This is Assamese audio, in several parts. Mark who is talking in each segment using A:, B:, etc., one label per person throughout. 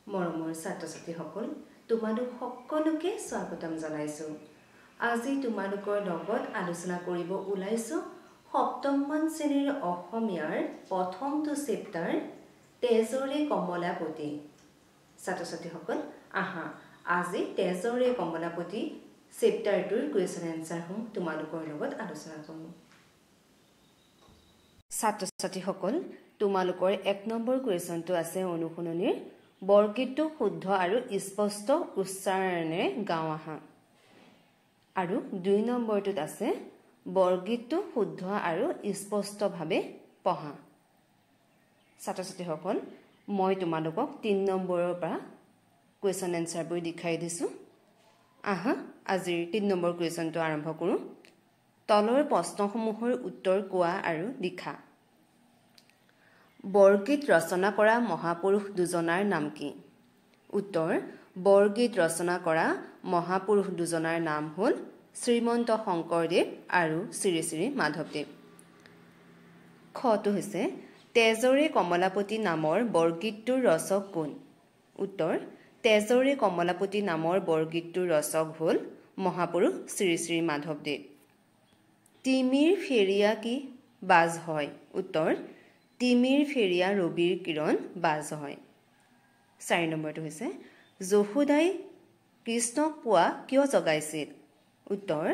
A: মৰমৰ ছাত্ৰ-ছাত্ৰীসকল তোমালোক সকলোকে স্বাগতম জনাইছো। আজি তোমালোকৰ লগত আলোচনা কৰিব ওলাইছো সপ্তমমান শ্ৰেণীৰ অসমীয়াৰ প্ৰথমটো চেপ্টাৰ তেজৰে কমলাপতি। ছাত্ৰ-ছাত্ৰীসকল আহা আজি তেজৰে কমলাপতি চেপ্টাৰটোৰ কুৱেশ্যন এনসাৰসমূহ তোমালোকৰ লগত আলোচনা কৰিম। ছাত্ৰ-ছাত্ৰীসকল তোমালোকৰ 1 নম্বৰ কুৱেশ্যনটো আছে অনুশীলনীৰ বৰগীতটো শুদ্ধ আৰু স্পষ্ট উচ্চাৰণেৰে গাওঁ আহা। আৰু 2 নম্বৰটোত আছে বৰগীতটো শুদ্ধ আৰু স্পষ্টভাৱে পঢ়া। ছাত্ৰ-ছাত্ৰীসকল মই তোমালোকক 3 নম্বৰৰ পৰা কুৱেশ্যন এনসাৰবোৰ দেখাই দিছো। আহা আজিৰ 3 নম্বৰ কুৱেশ্যনটো আৰম্ভ কৰোঁ। তলৰ প্ৰশ্নসমূহৰ উত্তৰ কোৱা আৰু লিখা। বৰগীত ৰচনা কৰা মহাপুৰুষ দুজনাৰ নাম কি? উত্তৰ বৰগীত ৰচনা কৰা মহাপুৰুষ দুজনাৰ নাম হ'ল শ্ৰীমন্ত শংকৰদেৱ আৰু শ্ৰী শ্ৰী মাধৱদেৱ। খটো হৈছে তেজৰে কমলাপতি নামৰ বৰগীতটোৰ ৰচক কোন? উত্তৰ তেজৰে কমলাপতি নামৰ বৰগীতটোৰ ৰচক হ'ল মহাপুৰুষ শ্ৰী শ্ৰী মাধৱদেৱ। তিমিৰ ফেৰিয়া কি বাজ হয়? উত্তৰ তিমিৰ ফেৰিয়া ৰবিৰ কিৰণ বাজ হয়। 4 নম্বৰটো হৈছে যশোদাই কৃষ্ণক পুৱা কিয় জগাইছিল? উত্তৰ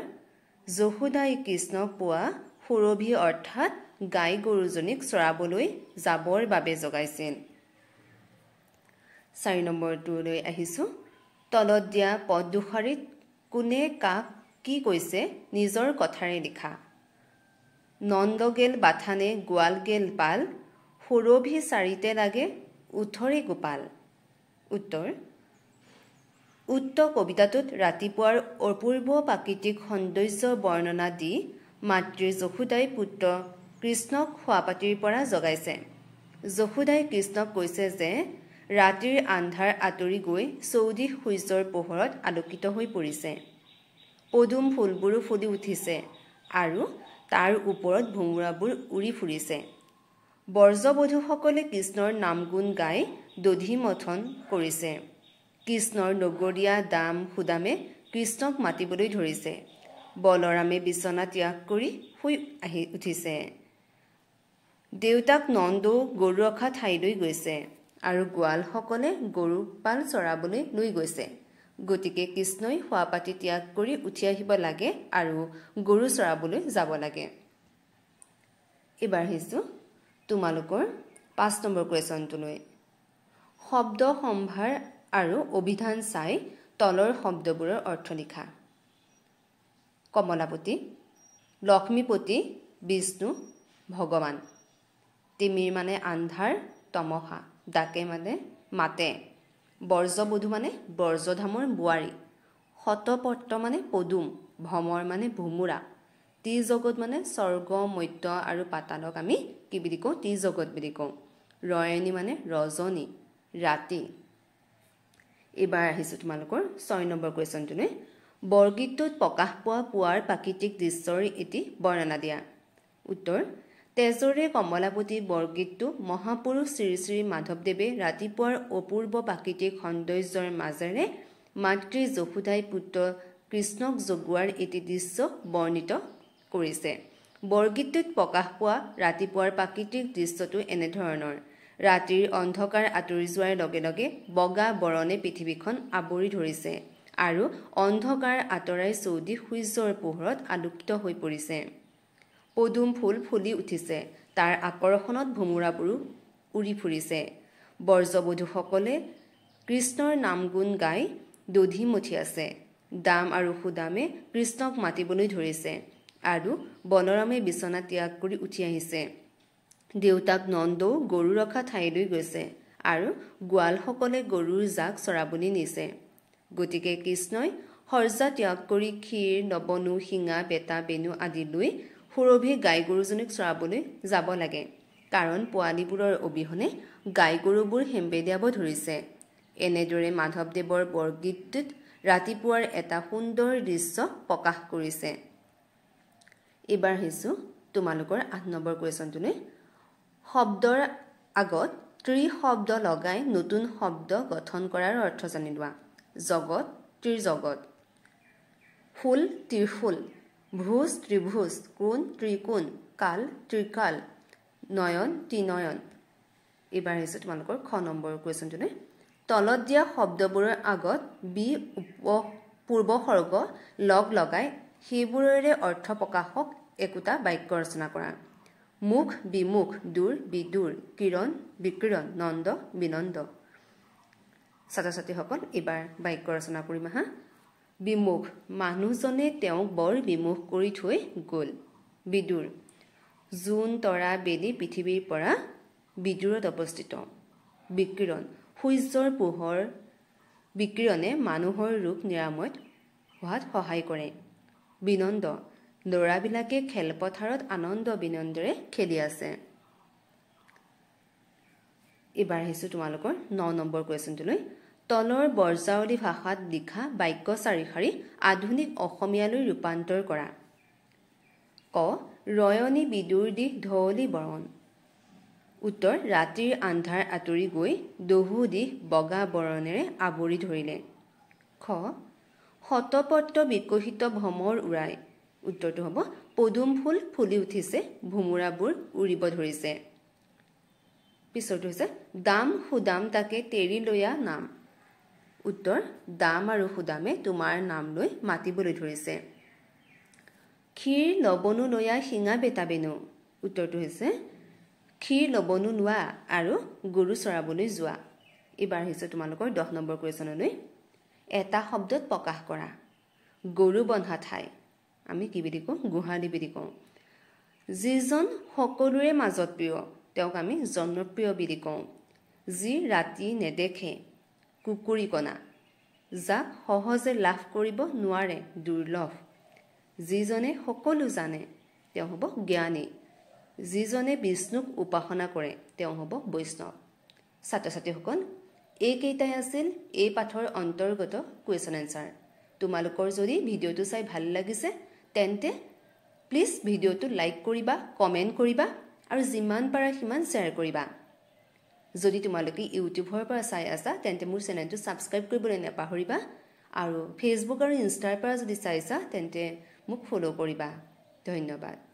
A: যশোদাই কৃষ্ণক পুৱা সুৰভি অৰ্থাৎ গাই গৰুজনীক চৰাবলৈ যাবৰ বাবে জগাইছিল। 4 নম্বৰটোলৈ আহিছো। তলত দিয়া পদ দুষাৰিত কোনে কাক কি কৈছে নিজৰ কথাৰে লিখা। নন্দ গেল বাথানে গোৱাল গেল পাল সুৰভি চাৰিতে লাগে উঠৰে গোপাল। উত্তৰ উক্ত কবিতাটোত ৰাতিপুৱাৰ অপূৰ্ব প্ৰাকৃতিক সৌন্দৰ্য বৰ্ণনা দি মাতৃ যশোদাই পুত্ৰ কৃষ্ণক শোৱাপাটিৰ পৰা জগাইছে। যশোদাই কৃষ্ণক কৈছে যে ৰাতিৰ আন্ধাৰ আঁতৰি গৈ চৌদিশ সূৰ্যৰ পোহৰত আলোকিত হৈ পৰিছে। পদুম ফুলবোৰো ফুলি উঠিছে আৰু তাৰ ওপৰত ভোমোৰাবোৰ উৰি ফুৰিছে। ব্ৰজবধূসকলে কৃষ্ণৰ নাম গুণ গাই দধি মথন কৰিছে। কৃষ্ণৰ নগৰীয়া দাম সুদামে কৃষ্ণক মাতিবলৈ ধৰিছে। বলৰামে বিচনা ত্যাগ কৰি শুই আহি উঠিছে। দেউতাক নন্দও গৰু ৰখা ঠাইলৈ গৈছে আৰু গোৱালসকলে গৰু পাল চৰাবলৈ লৈ গৈছে। গতিকে কৃষ্ণই শোৱাপাটি ত্যাগ কৰি উঠি আহিব লাগে আৰু গৰু চৰাবলৈ যাব লাগে। এইবাৰ আহিছো তোমালোকৰ 5 নম্বৰ কুৱেশ্যনটোলৈ। শব্দ সম্ভাৰ আৰু অভিধান চাই তলৰ শব্দবোৰৰ অৰ্থ লিখা। কমলাপতি লক্ষ্মীপতি বিষ্ণু ভগৱান। তিমিৰ মানে আন্ধাৰ তমসা ডাকে মানে মাতে। ব্ৰজবধূ মানে ব্ৰজধামৰ বোৱাৰী। শতপত্ৰ মানে পদুম। ভ্ৰমৰ মানে ভোমোৰা। ত্ৰিজগত মানে স্বৰ্গ মৰ্ত্য আৰু পাতালক আমি কি বুলি কওঁ ত্ৰিজগত বুলি কওঁ। ৰয়নী মানে ৰজনী ৰাতি। এইবাৰ আহিছো তোমালোকৰ 6 নম্বৰ কুৱেশ্যনটোলৈ। বৰগীতটোত প্ৰকাশ পোৱা পুৱাৰ প্ৰাকৃতিক দৃশ্যৰ এটি বৰ্ণনা দিয়া। উত্তৰ তেজৰে কমলাপতি বৰগীতটো মহাপুৰুষ শ্ৰী শ্ৰী মাধৱদেৱে ৰাতিপুৱাৰ অপূৰ্ব প্ৰাকৃতিক সৌন্দৰ্যৰ মাজেৰে মাতৃ যশোদাই পুত্ৰ কৃষ্ণক জগোৱাৰ এটি দৃশ্য বৰ্ণিত কৰিছে। বৰগীতটোত প্ৰকাশ পোৱা ৰাতিপুৱাৰ প্ৰাকৃতিক দৃশ্যটো এনেধৰণৰ। ৰাতিৰ অন্ধকাৰ আঁতৰি যোৱাৰ লগে লগে বগা বৰণে পৃথিৱীখন আৱৰি ধৰিছে আৰু অন্ধকাৰ আঁতৰাই চৌদিশ সূৰ্যৰ পোহৰত আলোকিত হৈ পৰিছে। পদুম ফুল ফুলি উঠিছে। তাৰ আকৰ্ষণত ভোমোৰাবোৰো উৰি ফুৰিছে। ব্ৰজবধূসকলে কৃষ্ণৰ নাম গুণ গাই দধি মথি আছে। দাম আৰু সুদামে কৃষ্ণক মাতিবলৈ ধৰিছে আৰু বলৰামে বিচনা ত্যাগ কৰি উঠি আহিছে। দেউতাক নন্দও গৰু ৰখা ঠাইলৈ গৈছে আৰু গোৱালসকলে গৰুৰ জাক চৰাবলৈ নিছে। গতিকে কৃষ্ণই সৰ্জা ত্যাগ কৰি ক্ষীৰ নবনু শিঙা বেটা বেনু আদি লৈ সুৰভি গাই গৰুজনীক চৰাবলৈ যাব লাগে। কাৰণ পোৱালীবোৰৰ অবিহনে গাই গৰুবোৰ হেম্বেলিয়াব ধৰিছে। এনেদৰে মাধৱদেৱৰ বৰগীতটোত ৰাতিপুৱাৰ এটা সুন্দৰ দৃশ্য প্ৰকাশ কৰিছে। এইবাৰ আহিছো তোমালোকৰ 8 নম্বৰ কুৱেশ্যনটোলৈ। শব্দৰ আগত ত্ৰি শব্দ লগাই নতুন শব্দ গঠন কৰাৰ অৰ্থ জানি লোৱা জগত ত্ৰিজগত ফুল ত্ৰিফুল ভুজ ত্ৰিভুজ কোণ ত্ৰিকোণ কাল ত্ৰিকাল নয়ন ত্ৰিনয়ন এবাৰ হৈছে তোমালোকৰ খ নম্বৰ কুৱেশ্যনটোলৈ তলত দিয়া শব্দবোৰৰ আগত বি পূৰ্বসৰ্গ লগ লগাই সেইবোৰৰে অৰ্থ প্ৰকাশক একোটা বাক্য ৰচনা কৰা মুখ বিমুখ দূৰ বিদূৰ কিৰণ বিকিৰণ নন্দ বিনন্দ ছাত্ৰ ছাত্ৰীসকল এবাৰ বাক্য ৰচনা কৰিম হা বিমুখ মানুহজনে তেওঁক বৰ বিমুখ কৰি থৈ গ'ল বিদূৰ জোন তৰা বেলি পৃথিৱীৰ পৰা বিদূৰত অৱস্থিত বিকিৰণ সূৰ্যৰ পোহৰ বিকিৰণে মানুহৰ ৰোগ নিৰাময়ত হোৱাত সহায় কৰে বিনন্দ ল'ৰাবিলাকে খেলপথাৰত আনন্দ বিনন্দেৰে খেলি আছে এবাৰ আহিছোঁ তোমালোকৰ 9 নম্বৰ কুৱেশ্যনটোলৈ তলৰ বৰ্জাৱলী ভাষাত লিখা বাক্য চাৰি শাৰী আধুনিক অসমীয়ালৈ ৰূপান্তৰ কৰা ক ৰয়নী বিদুৰ দিশ ঢৌলি বৰণ উত্তৰ ৰাতিৰ আন্ধাৰ আঁতৰি গৈ দহু দিশ বগা বৰণেৰে আৱৰি ধৰিলে খ শতপত্ৰ বিকশিত ভ্ৰমৰ উৰাই উত্তৰটো হ'ব পদুম ফুল ফুলি উঠিছে ভোমোৰাবোৰ উৰিব ধৰিছে পিছৰটো হৈছে দাম সুদাম তাকে তেৰি লৈয়া নাম উত্তৰ দাম আৰু সুদামে তোমাৰ নাম লৈ মাতিবলৈ ধৰিছে ক্ষীৰ লবনো লৈয়া শিঙা বেতা বেনু উত্তৰটো হৈছে ক্ষীৰ লবনো লোৱা আৰু গৰু চৰাবলৈ যোৱা এবাৰ হৈছে তোমালোকৰ 10 নম্বৰ কুৱেশ্যনলৈ এটা শব্দত প্ৰকাশ কৰা গৰু বন্ধা ঠাই আমি কি বুলি কওঁ গোহালি বুলি কওঁ যিজন সকলোৰে মাজত প্ৰিয় তেওঁক আমি জনপ্ৰিয় বুলি কওঁ যি ৰাতি নেদেখে কুকুৰিকণা যাক সহজে লাভ কৰিব নোৱাৰে দুৰ্লভ যিজনে সকলো জানে তেওঁ হ'ব জ্ঞানী যিজনে বিষ্ণুক উপাসনা কৰে তেওঁ হ'ব বৈষ্ণৱ ছাত্ৰ ছাত্ৰীসকল এইকেইটাই আছিল এই পাঠৰ অন্তৰ্গত কুৱেশ্যন এনচাৰ তোমালোকৰ যদি ভিডিঅ'টো চাই ভাল লাগিছে তেন্তে প্লিজ ভিডিঅ'টো লাইক কৰিবা কমেণ্ট কৰিবা আৰু যিমান পাৰা সিমান শ্বেয়াৰ কৰিবা যদি তোমালোকে ইউটিউবৰ পৰা চাই আছা তেন্তে মোৰ চেনেলটো ছাবস্ক্ৰাইব কৰিবলৈ নাপাহৰিবা আৰু ফেচবুক আৰু ইনষ্টাৰ পৰা যদি চাইছা তেন্তে মোক ফ'ল' কৰিবা ধন্যবাদ